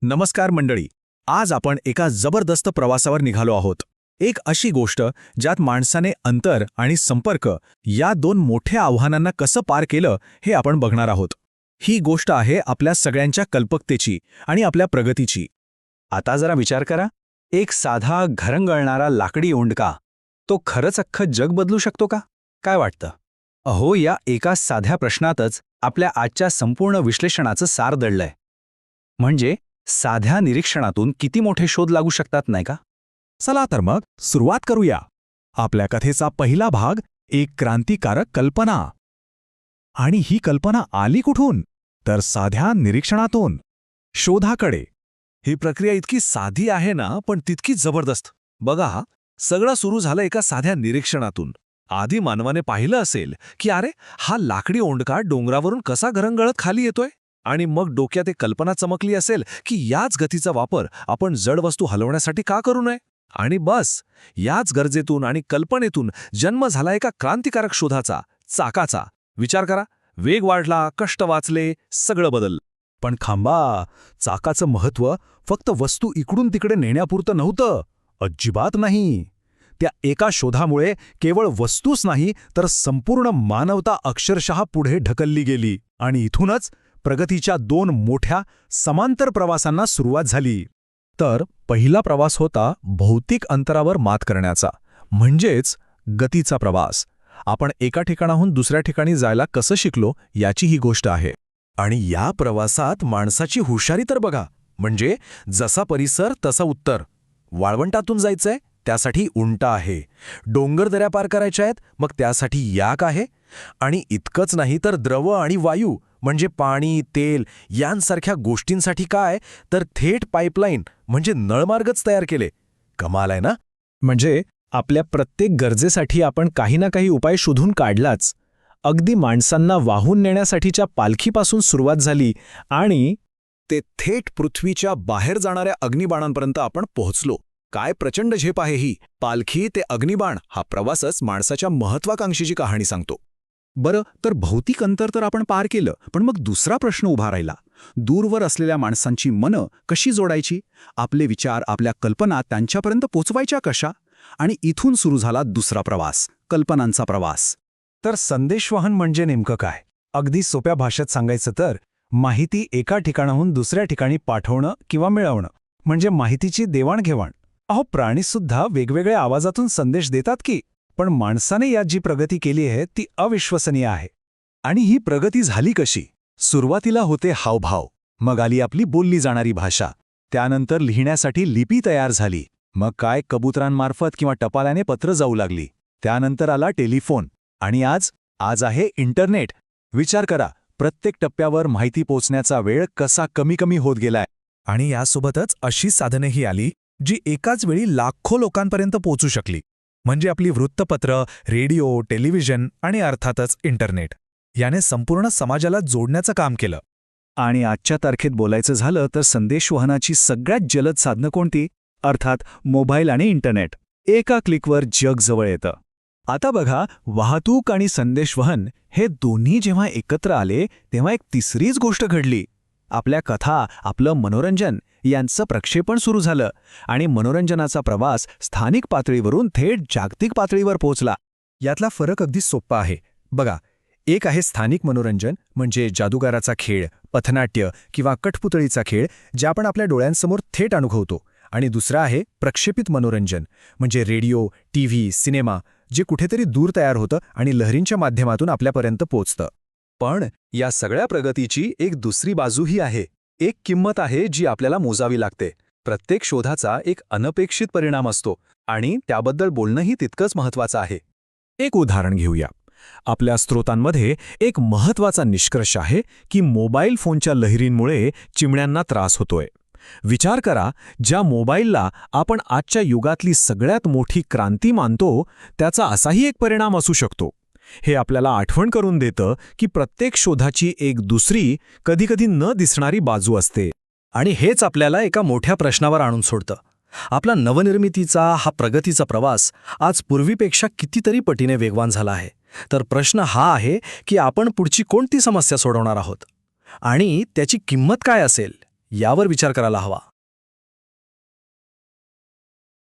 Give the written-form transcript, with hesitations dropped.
नमस्कार मंडळी. आज आपण एका जबरदस्त प्रवासावर निघालो आहोत. एक अशी गोष्ट ज्यात माणसाने अंतर आणि संपर्क या दोन मोठ्या आव्हानांना कसं पार केलं हे आपण बघणार आहोत. ही गोष्ट आहे आपल्या सगळ्यांच्या कल्पकतेची आणि आपल्या प्रगतीची. आता जरा विचार करा, एक साधा घरंगळणारा लाकडी ओंडका, तो खरंच अख्खं जग बदलू शकतो का? काय वाटतं? अहो, या एका साध्या प्रश्नातच आपल्या आजच्या संपूर्ण विश्लेषणाचं सार दडलंय. म्हणजे साध्या निरीक्षणातून किती मोठे शोध लागू शकतात, नाही का? चला तर मग सुरुवात करूया. आपल्या कथेचा पहिला भाग, एक क्रांतिकारक कल्पना. आणि ही कल्पना आली कुठून? तर साध्या निरीक्षणातून, शोधाकडे. ही प्रक्रिया इतकी साधी आहे ना, पण तितकीच जबरदस्त. बघा, सगळं सुरू झालं एका साध्या निरीक्षणातून. आधी मानवाने पाहिलं असेल की अरे, हा लाकडी ओंडका डोंगरावरून कसा घरंगळत खाली येतोय, आणि मग डोक्यात एक कल्पना चमकली असेल की याच गतीचा वापर आपण जड वस्तू हलवण्यासाठी का करू नये. आणि बस, याच गरजेतून आणि कल्पनेतून जन्म झाला एका क्रांतिकारक शोधाचा, चाकाचा. विचार करा, वेग वाढला, कष्ट वाचले, सगळं बदललं. पण थांबा, चाकाचं महत्त्व फक्त वस्तू इकडून तिकडे नेण्यापुरतं नव्हतं. अजिबात नाही. त्या एका शोधामुळे केवळ वस्तूच नाही, तर संपूर्ण मानवता अक्षरशः पुढे ढकलली गेली. आणि इथूनच प्रगतीच्या दोन मोठ्या समांतर प्रवासांना सुरुवात झाली. तर पहिला प्रवास होता भौतिक अंतरावर मात करण्याचा, म्हणजेच गतीचा प्रवास. आपण एका ठिकाणाहून दुसऱ्या ठिकाणी जायला कसं शिकलो याची ही गोष्ट आहे. आणि या प्रवासात माणसाची हुशारी तर बघा. म्हणजे जसा परिसर तसं उत्तर. वाळवंटातून जायचंय, त्यासाठी उंटा आहे. डोंगर दऱ्या पार करायच्या आहेत, मग त्यासाठी याक आहे. आणि इतकंच नाही तर द्रव आणि वायू, म्हणजे पाणी, तेल यांसारख्या गोष्टींसाठी काय, तर थेट पाईपलाईन म्हणजे नळमार्गच तयार केले. कमाल आहे ना? म्हणजे आपल्या प्रत्येक गरजेसाठी आपण काही ना काही उपाय शोधून काढलाच. अगदी माणसांना वाहून नेण्यासाठीच्या पालखीपासून सुरुवात झाली आणि ते थेट पृथ्वीच्या बाहेर जाणाऱ्या अग्निबाणांपर्यंत आपण पोहोचलो. काय प्रचंड झेप आहे ही! पालखी ते अग्निबाण हा प्रवासच माणसाच्या महत्वाकांक्षीची कहाणी सांगतो. बरं, तर भौतिक अंतर तर आपण पार केलं, पण मग दुसरा प्रश्न उभा राहिला. दूरवर असलेल्या माणसांची मनं कशी जोडायची? आपले विचार, आपल्या कल्पना त्यांच्यापर्यंत पोचवायच्या कशा? आणि इथून सुरू झाला दुसरा प्रवास, कल्पनांचा प्रवास. तर संदेशवहन म्हणजे नेमकं काय? अगदी सोप्या भाषेत सांगायचं तर माहिती एका ठिकाणाहून दुसऱ्या ठिकाणी पाठवणं किंवा मिळवणं, म्हणजे माहितीची देवाणघेवाण. अहो, प्राणीसुद्धा वेगवेगळ्या आवाजातून संदेश देतात की. पण माणसाने यात जी प्रगती केली आहे ती अविश्वसनीय आहे. आणि ही प्रगती झाली कशी? सुरुवातीला होते हावभाव, मग आली आपली बोलली जाणारी भाषा. त्यानंतर लिहिण्यासाठी लिपी तयार झाली. मग काय, कबुतरांमार्फत किंवा टपालाने पत्र जाऊ लागली. त्यानंतर आला टेलिफोन. आणि आज आहे इंटरनेट. विचार करा, प्रत्येक टप्प्यावर माहिती पोचण्याचा वेळ कसा कमी कमी होत गेलाय. आणि यासोबतच अशी साधनेही आली जी एकाच वेळी लाखो लोकांपर्यंत पोहोचू शकली. म्हणजे आपली वृत्तपत्र, रेडिओ, टेलिव्हिजन आणि अर्थातच इंटरनेट. याने संपूर्ण समाजाला जोडण्याचं काम केलं. आणि आजच्या तारखेत बोलायचं झालं तर संदेशवहनाची सगळ्यात जलद साधनं कोणती? अर्थात मोबाईल आणि इंटरनेट. एका क्लिकवर जग जवळ येतं. आता बघा, वाहतूक आणि संदेशवहन हे दोन्ही जेव्हा एकत्र आले तेव्हा एक तिसरीच गोष्ट घडली. आपल्या कथा, आपलं मनोरंजन यांचं प्रक्षेपण सुरू झालं. आणि मनोरंजनाचा प्रवास स्थानिक पातळीवरून थेट जागतिक पातळीवर पोहोचला. यातला फरक अगदी सोपा आहे. बघा, एक आहे स्थानिक मनोरंजन, म्हणजे जादूगाराचा खेळ, पथनाट्य किंवा कठपुतळीचा खेळ, जे आपण आपल्या डोळ्यांसमोर थेट अनुभवतो. आणि दुसरा आहे प्रक्षेपित मनोरंजन, म्हणजे रेडिओ, टीव्ही, सिनेमा, जे कुठेतरी दूर तयार होतं आणि लहरींच्या माध्यमातून आपल्यापर्यंत पोचतं. पण या सगळ्या प्रगतीची एक दुसरी बाजूही आहे. एक किंमत आहे जी आपल्याला मोजावी लागते. प्रत्येक शोधाचा एक अनपेक्षित परिणाम असतो, आणि त्याबद्दल बोलणंही तितकंच महत्त्वाचं आहे. एक उदाहरण घेऊया. आपल्या स्रोतांमध्ये एक महत्त्वाचा निष्कर्ष आहे की मोबाईल फोनच्या लहरींमुळे चिमण्यांना त्रास होतोय. विचार करा, ज्या मोबाईलला आपण आजच्या युगातली सगळ्यात मोठी क्रांती मानतो, त्याचा असाही एक परिणाम असू शकतो. हे आपल्याला आठवण करून देतं की प्रत्येक शोधाची एक दुसरी, कधीकधी न दिसणारी बाजू असते. आणि हेच आपल्याला एका मोठ्या प्रश्नावर आणून सोडतं. आपला नवनिर्मितीचा हा प्रगतीचा प्रवास आज पूर्वीपेक्षा कितीतरी पटीने वेगवान झाला आहे. तर प्रश्न हा आहे की आपण पुढची कोणती समस्या सोडवणार आहोत आणि त्याची किंमत काय असेल? यावर विचार करायला हवा.